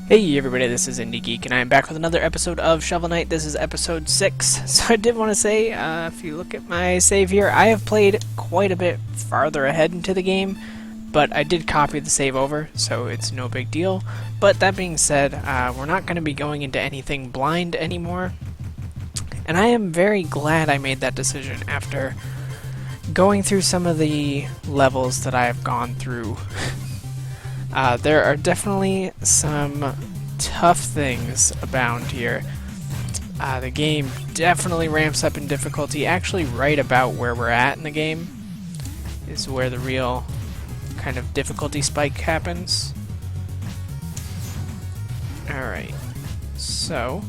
Hey everybody, this is IndieGeek, and I am back with another episode of Shovel Knight. This is episode 6. So I did want to say, if you look at my save here, I have played quite a bit farther ahead into the game, but I did copy the save over, so it's no big deal. But that being said, we're not going to be going into anything blind anymore, and I am very glad I made that decision after going through some of the levels that I have gone through. There are definitely some tough things abound here. The game definitely ramps up in difficulty. Actually, right about where we're at in the game is where the real kind of difficulty spike happens. Alright, so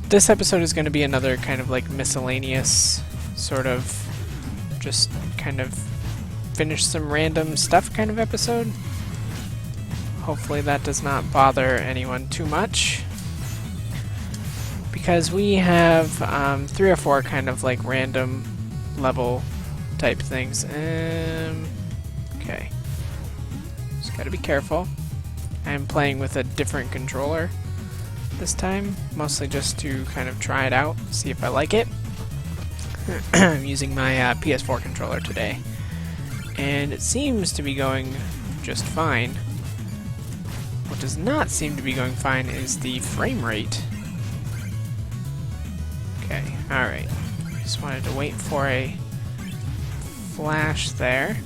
this episode is going to be another kind of like miscellaneous sort of just kind of finish some random stuff kind of episode. Hopefully that does not bother anyone too much, because we have 3 or 4 kind of like random level type things. Okay, just gotta be careful. I'm playing with a different controller this time, mostly just to kind of try it out, see if I like it. I'm using my PS4 controller today, and it seems to be going just fine. What does not seem to be going fine is the frame rate. Okay, alright. Just wanted to wait for a flash there.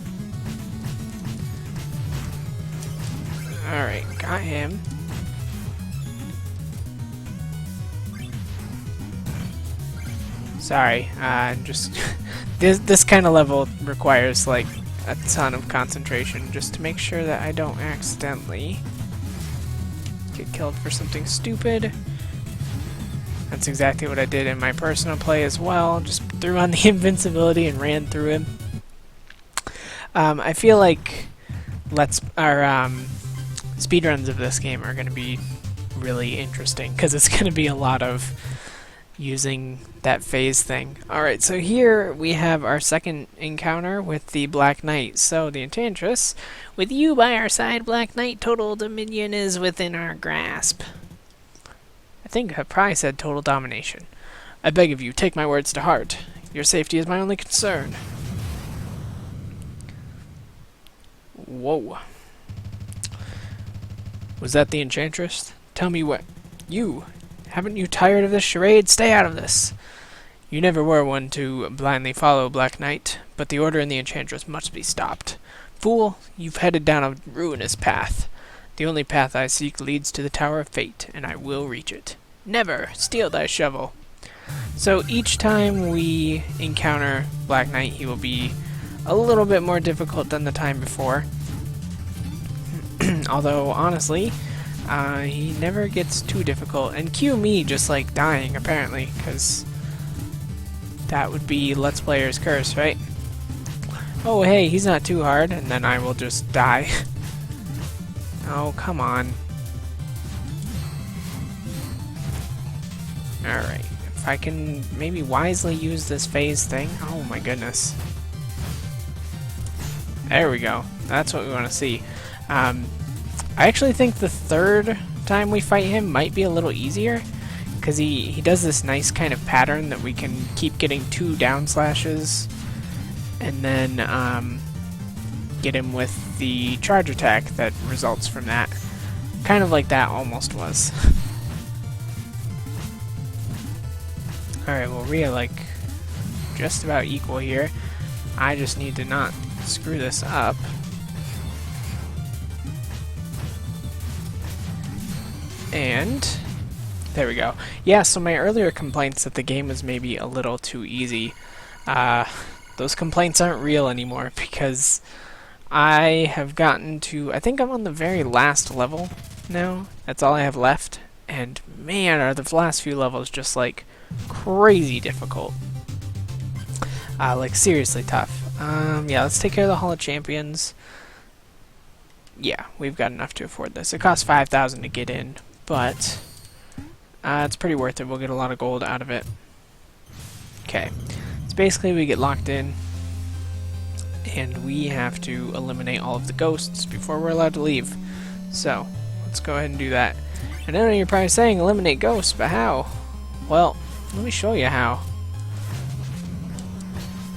Alright, got him. Sorry, just this kind of level requires like a ton of concentration just to make sure that I don't accidentally get killed for something stupid. That's exactly what I did in my personal play as well. Just threw on the invincibility and ran through him. I feel like speedruns of this game are going to be really interesting, because it's going to be a lot of using that phase thing. Alright, so here we have our second encounter with the Black Knight. So, the Enchantress, with you by our side, Black Knight, total dominion is within our grasp. I think I probably said total domination. I beg of you, take my words to heart. Your safety is my only concern. Whoa. Was that the Enchantress? Tell me what... You! Haven't you tired of this charade? Stay out of this! You never were one to blindly follow, Black Knight, but the order in the Enchantress must be stopped. Fool, you've headed down a ruinous path. The only path I seek leads to the Tower of Fate, and I will reach it. Never! Steal thy shovel! So each time we encounter Black Knight, he will be a little bit more difficult than the time before. Although, honestly, he never gets too difficult. And cue me just like dying, apparently, because that would be Let's Player's curse, right? Oh hey, he's not too hard, and then I will just die. Oh, come on. Alright, if I can maybe wisely use this phase thing. Oh my goodness. There we go. That's what we want to see. I actually think the third time we fight him might be a little easier, because he does this nice kind of pattern that we can keep getting 2 down slashes, and then get him with the charge attack that results from that. Kind of like that almost was. Alright, well we are like just about equal here. I just need to not screw this up. And there we go. Yeah, so my earlier complaints that the game was maybe a little too easy, those complaints aren't real anymore, because I have gotten to, I think I'm on the very last level now. That's all I have left. And man, are the last few levels just like crazy difficult. Like seriously tough. Yeah, let's take care of the Hall of Champions. Yeah, we've got enough to afford this. It costs 5,000 to get in, but it's pretty worth it. We'll get a lot of gold out of it. Okay, so basically we get locked in, and we have to eliminate all of the ghosts before we're allowed to leave. So, let's go ahead and do that. And I know you're probably saying eliminate ghosts, but how? Well, let me show you how.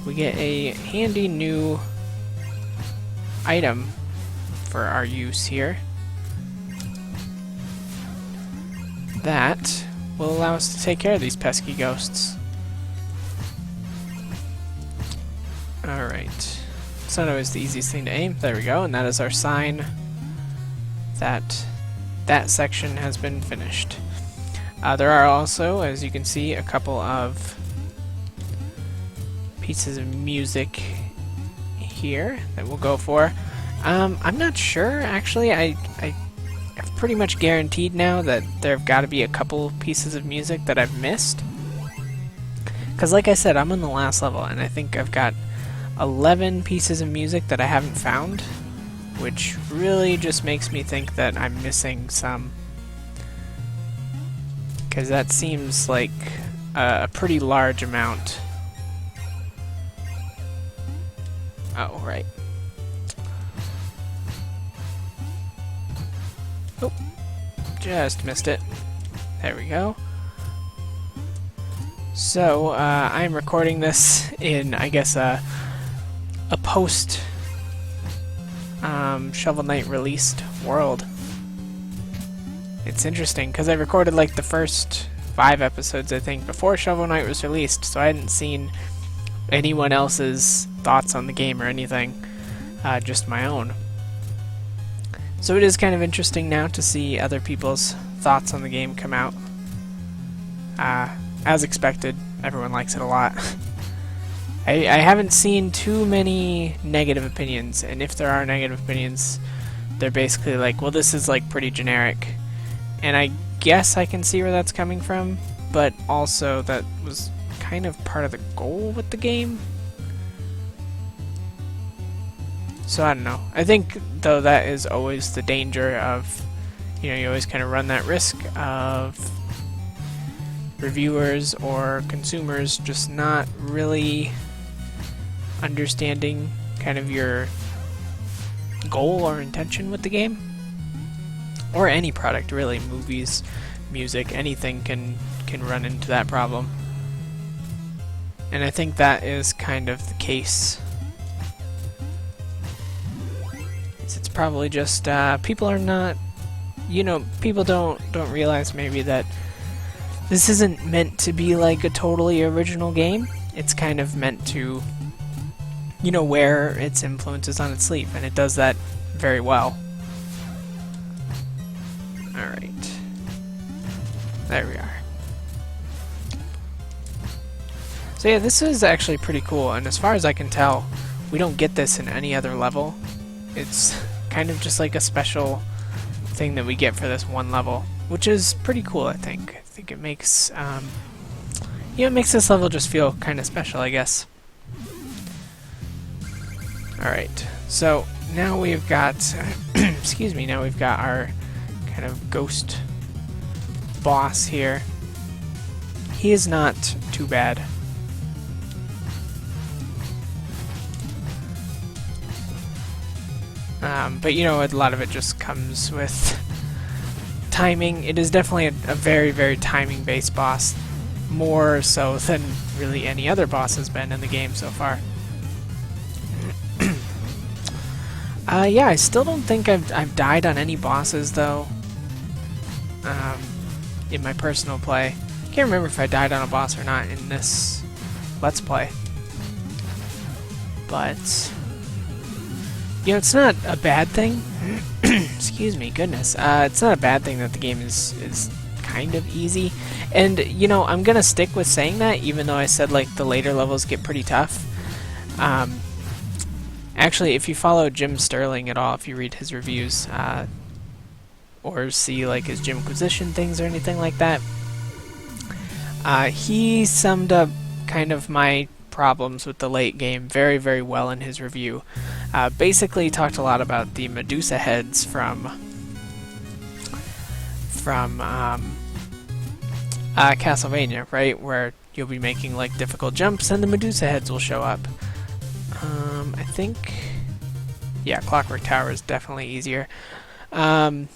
We get a handy new item for our use here that will allow us to take care of these pesky ghosts. Alright. It's not always the easiest thing to aim. There we go, and that is our sign that that section has been finished. There are also, as you can see, a couple of pieces of music here that we'll go for. I'm not sure, actually. I've pretty much guaranteed now that there have got to be a couple pieces of music that I've missed. Because like I said, I'm on the last level, and I think I've got 11 pieces of music that I haven't found, which really just makes me think that I'm missing some. Because that seems like a pretty large amount. Oh, right. Oh, just missed it. There we go. So, I'm recording this in, I guess, a post Shovel Knight released world. It's interesting because I recorded like the first 5 episodes, I think, before Shovel Knight was released, so I hadn't seen anyone else's thoughts on the game or anything, just my own. So it is kind of interesting now to see other people's thoughts on the game come out. As expected, everyone likes it a lot. I haven't seen too many negative opinions, and if there are negative opinions, they're basically like, well, this is like pretty generic. And I guess I can see where that's coming from, but also that was kind of part of the goal with the game. So I don't know. I think, though, that is always the danger of, you know, you always kind of run that risk of reviewers or consumers just not really understanding kind of your goal or intention with the game. Or any product, really. Movies, music, anything can run into that problem. And I think that is kind of the case. It's probably just people are not, you know, people don't realize maybe that this isn't meant to be like a totally original game. It's kind of meant to, you know, wear its influences on its sleeve, and it does that very well. Alright. There we are. So yeah, this is actually pretty cool, and as far as I can tell, we don't get this in any other level. It's kind of just like a special thing that we get for this one level, which is pretty cool, I think. I think it makes, you know, it makes this level just feel kind of special, I guess. Alright, so now we've got, excuse me, now we've got our kind of ghost boss here. He is not too bad. But you know, a lot of it just comes with timing. It is definitely a very, very timing-based boss, more so than really any other boss has been in the game so far. Yeah, I still don't think I've died on any bosses though. In my personal play, I can't remember if I died on a boss or not in this Let's Play. But you know, it's not a bad thing. Excuse me, goodness. It's not a bad thing that the game is kind of easy. And, you know, I'm gonna stick with saying that, even though I said, like, the later levels get pretty tough. Actually, if you follow Jim Sterling at all, if you read his reviews, or see, like, his Jimquisition things or anything like that, he summed up kind of my problems with the late game very, very well in his review. Basically, he talked a lot about the Medusa heads from Castlevania, right? Where you'll be making like difficult jumps and the Medusa heads will show up. I think, yeah, Clockwork Tower is definitely easier. Oh,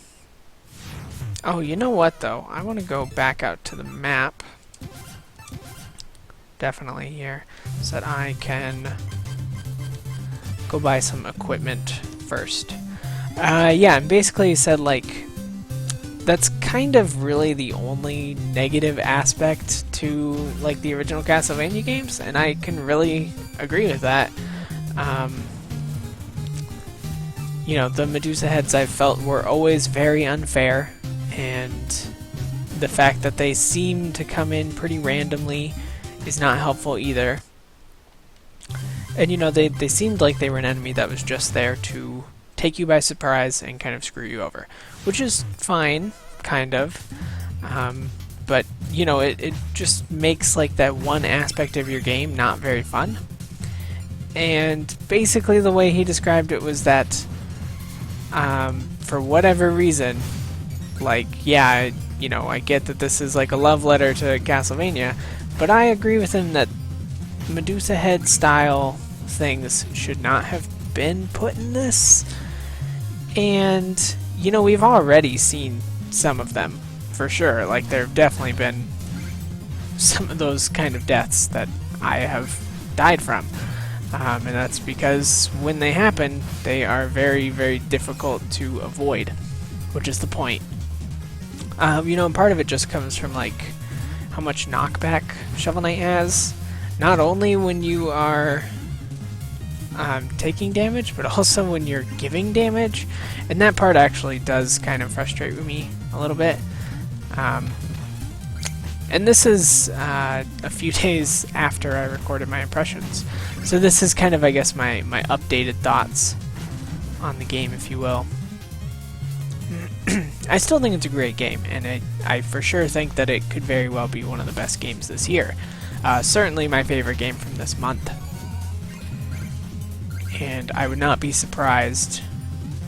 you know what, though? I want to go back out to the map. Definitely here, so that I can go buy some equipment first. Yeah, and basically he said, like, that's kind of really the only negative aspect to, like, the original Castlevania games, and I can really agree with that. You know, the Medusa heads I felt were always very unfair, and the fact that they seem to come in pretty randomly is not helpful either. And you know, they seemed like they were an enemy that was just there to take you by surprise and kind of screw you over, which is fine, kind of. But you know, it just makes like that one aspect of your game not very fun. And basically the way he described it was that for whatever reason, like, yeah, you know, I get that this is like a love letter to Castlevania, but I agree with him that Medusa head style things should not have been put in this. And you know, we've already seen some of them for sure. Like, there have definitely been some of those kind of deaths that I have died from, and that's because when they happen, they are very, very difficult to avoid, which is the point. You know, and part of it just comes from like how much knockback Shovel Knight has, not only when you are taking damage, but also when you're giving damage, and that part actually does kind of frustrate me a little bit. And this is a few days after I recorded my impressions, so this is kind of, I guess, my updated thoughts on the game, if you will. I still think it's a great game, and I for sure think that it could very well be one of the best games this year. Certainly my favorite game from this month. And I would not be surprised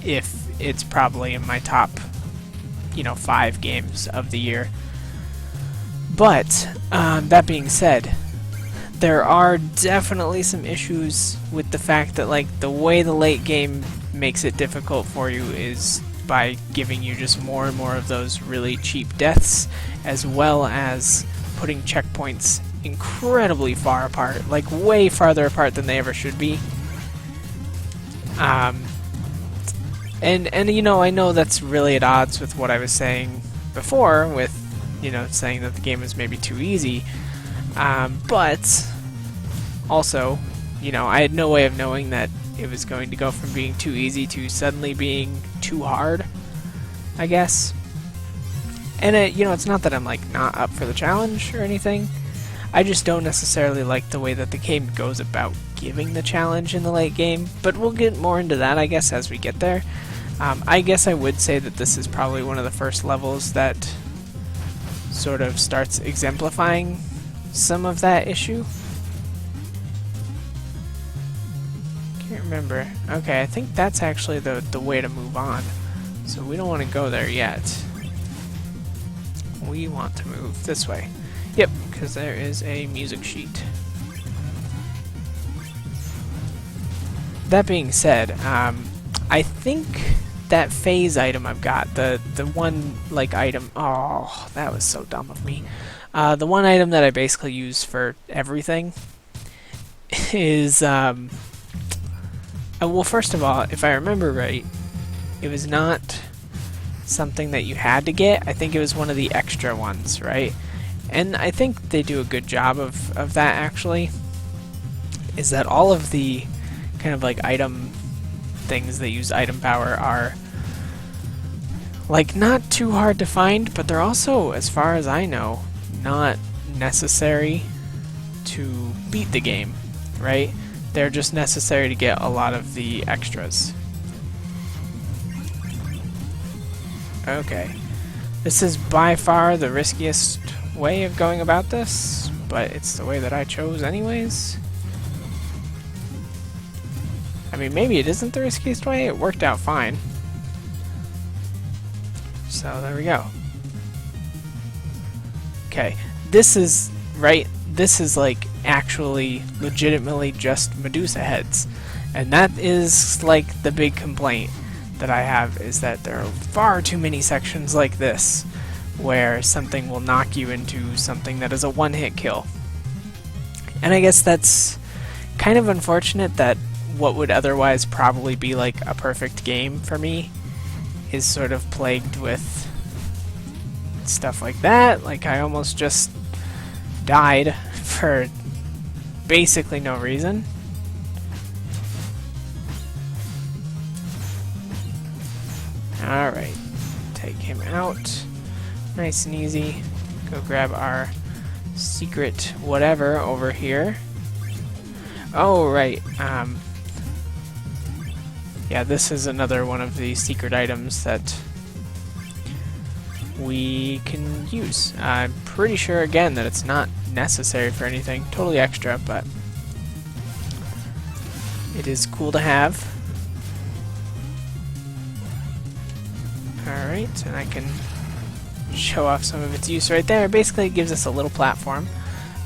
if it's probably in my top, you know, 5 games of the year. But, that being said, there are definitely some issues with the fact that, like, the way the late game makes it difficult for you is by giving you just more and more of those really cheap deaths, as well as putting checkpoints incredibly far apart, like way farther apart than they ever should be. And you know, I know that's really at odds with what I was saying before, with, you know, saying that the game is maybe too easy, but also, you know, I had no way of knowing that it was going to go from being too easy to suddenly being too hard, I guess. And you know, it's not that I'm like not up for the challenge or anything. I just don't necessarily like the way that the game goes about giving the challenge in the late game, but we'll get more into that, I guess, as we get there. I guess I would say that this is probably one of the first levels that sort of starts exemplifying some of that issue. Can't remember. Okay, I think that's actually the way to move on. So we don't want to go there yet. We want to move this way. Yep, because there is a music sheet. That being said, I think that phase item I've got, the one like item, oh, that was so dumb of me. The one item that I basically use for everything is, well, first of all, if I remember right, it was not something that you had to get. I think it was one of the extra ones, right? And I think they do a good job of that, actually. Is that all of the kind of like item things that use item power are like not too hard to find, but they're also, as far as I know, not necessary to beat the game, right? They're just necessary to get a lot of the extras. Okay. This is by far the riskiest way of going about this, but it's the way that I chose anyways. I mean, maybe it isn't the riskiest way. It worked out fine. So there we go. Okay, this is right. This is like actually legitimately just Medusa heads. And that is like the big complaint that I have, is that there are far too many sections like this where something will knock you into something that is a one-hit kill. And I guess that's kind of unfortunate that what would otherwise probably be like a perfect game for me is sort of plagued with stuff like that. Like, I almost just died for basically no reason. Alright, take him out. Nice and easy. Go grab our secret whatever over here. Oh, right. Yeah, this is another one of the secret items that we can use. I'm pretty sure, again, that it's not necessary for anything. Totally extra, but it is cool to have. Alright, and I can show off some of its use right there. Basically, it gives us a little platform.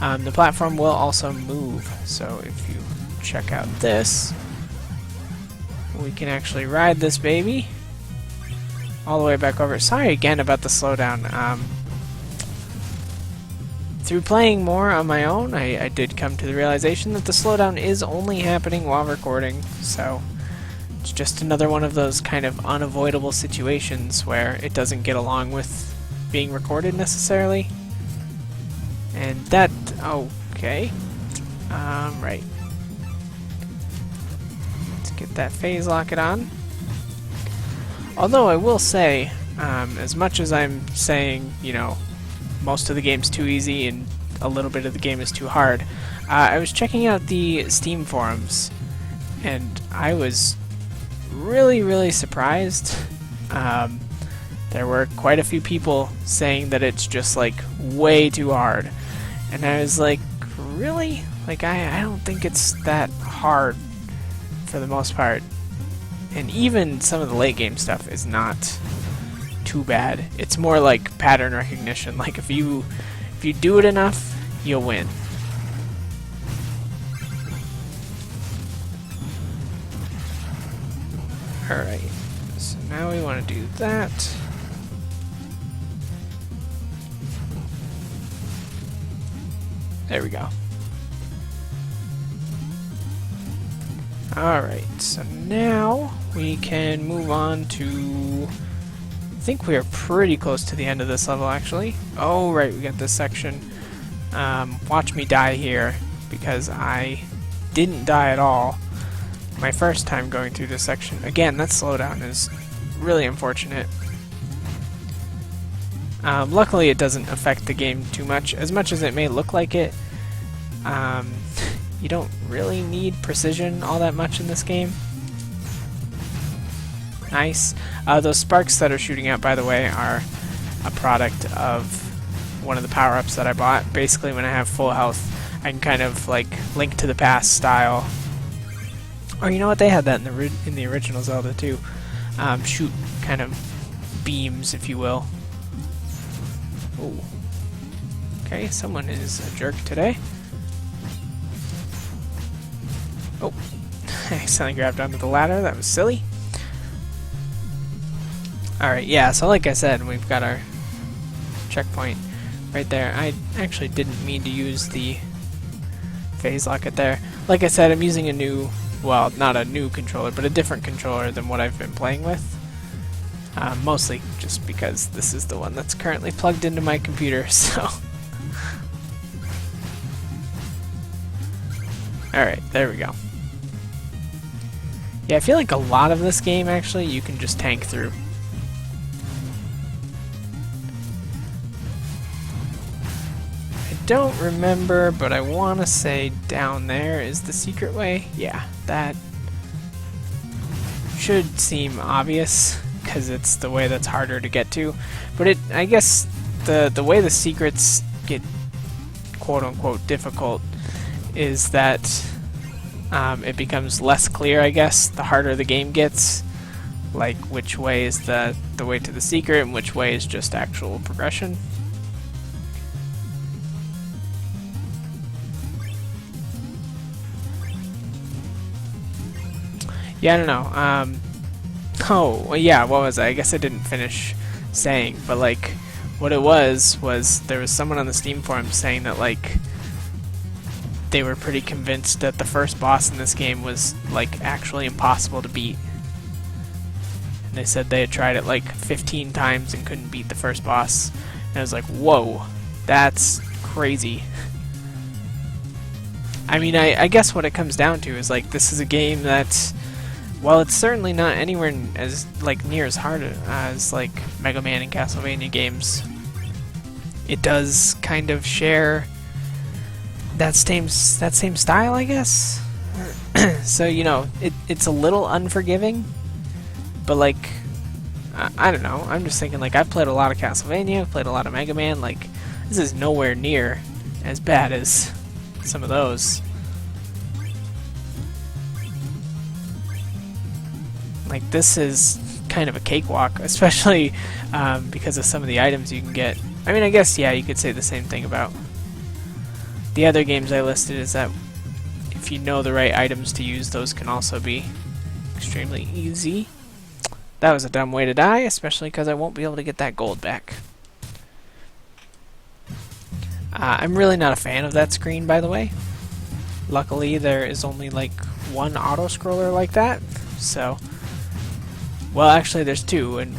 The platform will also move, so if you check out this, we can actually ride this baby all the way back over. Sorry again about the slowdown. Through playing more on my own, I did come to the realization that the slowdown is only happening while recording, so it's just another one of those kind of unavoidable situations where it doesn't get along with being recorded necessarily. And that... okay. Right. Let's get that phase locket on. Although I will say, as much as I'm saying, you know, most of the game's too easy and a little bit of the game is too hard, I was checking out the Steam forums, and I was really surprised. There were quite a few people saying that it's just like way too hard, and I was like, really? Like, I don't think it's that hard for the most part. And even some of the late game stuff is not too bad. It's more like pattern recognition. Like, if you do it enough, you'll win. Alright, so now we want to do that. There we go. Alright, so now we can move on to... I think we are pretty close to the end of this level, actually. Oh, right, we got this section. Watch me die here, because I didn't die at all my first time going through this section. Again, that slowdown is really unfortunate. Luckily, it doesn't affect the game too much as it may look like it. You don't really need precision all that much in this game. Nice. Those sparks that are shooting out, by the way, are a product of one of the power-ups that I bought. Basically, when I have full health, I can kind of like Link to the Past style. Or you know what? They had that in the original Zelda too. Shoot kind of beams, if you will. Ooh. Okay, someone is a jerk today. Oh, I accidentally grabbed onto the ladder. That was silly. Alright, yeah, so like I said, we've got our checkpoint right there. I actually didn't mean to use the phase locket there. Like I said, I'm using a new, well, not a new controller, but a different controller than what I've been playing with. Mostly just because this is the one that's currently plugged into my computer, so... Alright, there we go. Yeah, I feel like a lot of this game, actually, you can just tank through. I don't remember, but I want to say down there is the secret way. Yeah, that should seem obvious, because it's the way that's harder to get to. But I guess the way the secrets get quote-unquote difficult is that it becomes less clear, I guess, the harder the game gets. Like, which way is the way to the secret and which way is just actual progression. Yeah, I don't know. Oh, well, yeah, what was I guess I didn't finish saying, but like, what it was there was someone on the Steam forum saying that like they were pretty convinced that the first boss in this game was like actually impossible to beat. And they said they had tried it like 15 times and couldn't beat the first boss. And I was like, whoa, that's crazy. I mean, I guess what it comes down to is like this is a game that's, while it's certainly not anywhere as like near as hard as like Mega Man and Castlevania games, it does kind of share that same style, I guess. So you know, it's a little unforgiving, but like I don't know. I'm just thinking like I've played a lot of Castlevania, I've played a lot of Mega Man. Like this is nowhere near as bad as some of those. Like this is kind of a cakewalk, especially because of some of the items you can get. I mean, I guess yeah, you could say the same thing about the other games I listed, is that if you know the right items to use, those can also be extremely easy. That was a dumb way to die, especially because I won't be able to get that gold back. I'm really not a fan of that screen, by the way. Luckily, there is only like one auto-scroller like that, so... Well, actually, there's two, and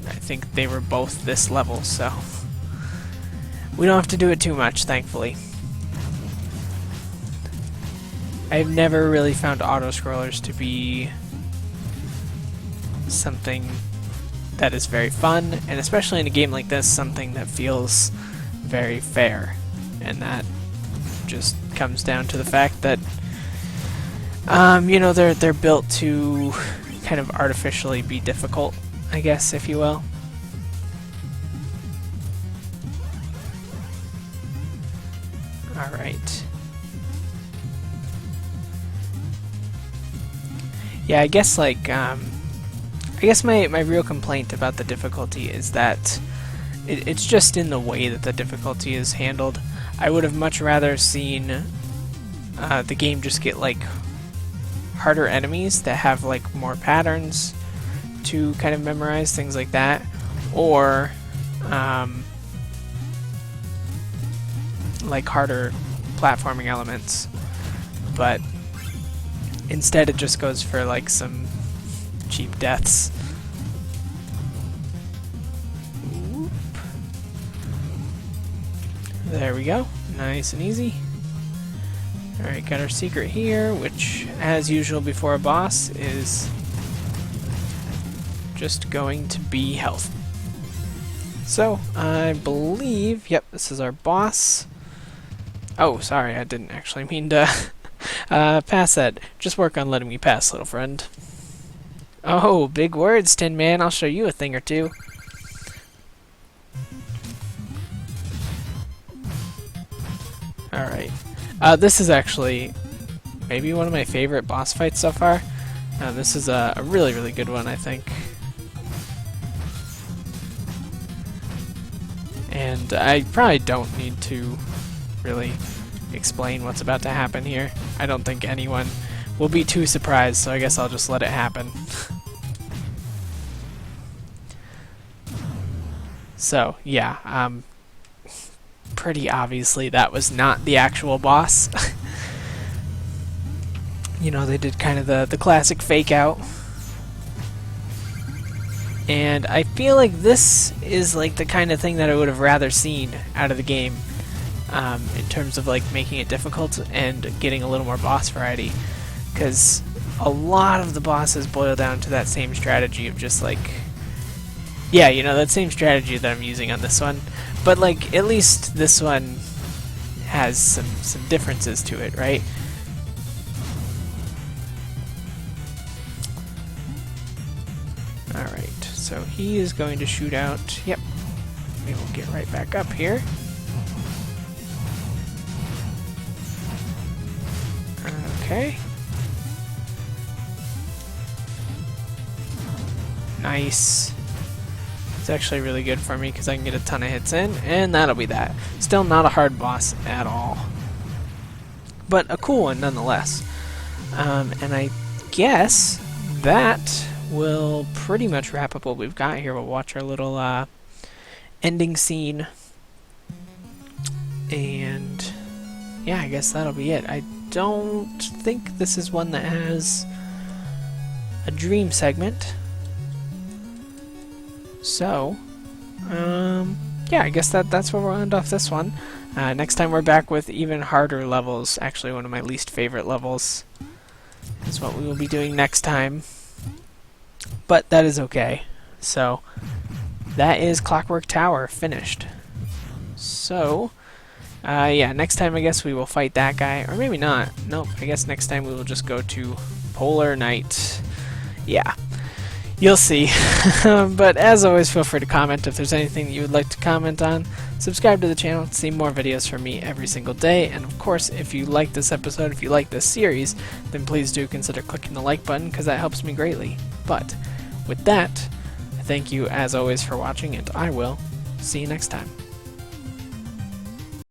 I think they were both this level, so... We don't have to do it too much, thankfully. I've never really found auto-scrollers to be something that is very fun, and especially in a game like this, something that feels very fair. And that just comes down to the fact that, you know, they're built to kind of artificially be difficult, I guess, if you will. Alright. Yeah, I guess like, I guess my real complaint about the difficulty is that it's just in the way that the difficulty is handled. I would have much rather seen the game just get like harder enemies that have like more patterns to kind of memorize, things like that, or like harder platforming elements. But instead it just goes for like some cheap deaths. Oop. There we go. Nice and easy. Alright, got our secret here, which, as usual before a boss, is just going to be health. So, I believe, yep, this is our boss. Oh, sorry, I didn't actually mean to pass that. Just work on letting me pass, little friend. Oh, big words, Tin Man. I'll show you a thing or two. Alright. This is actually maybe one of my favorite boss fights so far. This is a really, really good one, I think. And I probably don't need to really explain what's about to happen here. I don't think anyone will be too surprised, so I guess I'll just let it happen. So, yeah, pretty obviously that was not the actual boss. You know, they did kind of the classic fake out. And I feel like this is like the kind of thing that I would have rather seen out of the game, in terms of like making it difficult and getting a little more boss variety. Because a lot of the bosses boil down to that same strategy of just like, yeah, you know, that same strategy that I'm using on this one. But like, at least this one has some differences to it, right? Alright, so he is going to shoot out. Yep. We will get right back up here. Okay. Nice. It's actually really good for me because I can get a ton of hits in, and that'll be that. Still not a hard boss at all, but a cool one nonetheless. And I guess that will pretty much wrap up what we've got here. We'll watch our little ending scene, and yeah, I guess that'll be it. I don't think this is one that has a dream segment, so yeah, I guess that's where we'll end off this one. Next time we're back with even harder levels. Actually, one of my least favorite levels is what we will be doing next time, but that is okay. So that is Clockwork Tower finished. So yeah, next time I guess we will fight that guy, or maybe not. Nope, I guess next time we will just go to Polar Night. Yeah, you'll see. But as always, feel free to comment if there's anything that you would like to comment on. Subscribe to the channel to see more videos from me every single day. And of course, if you like this episode, if you like this series, then please do consider clicking the like button, because that helps me greatly. But with that, thank you as always for watching, and I will see you next time.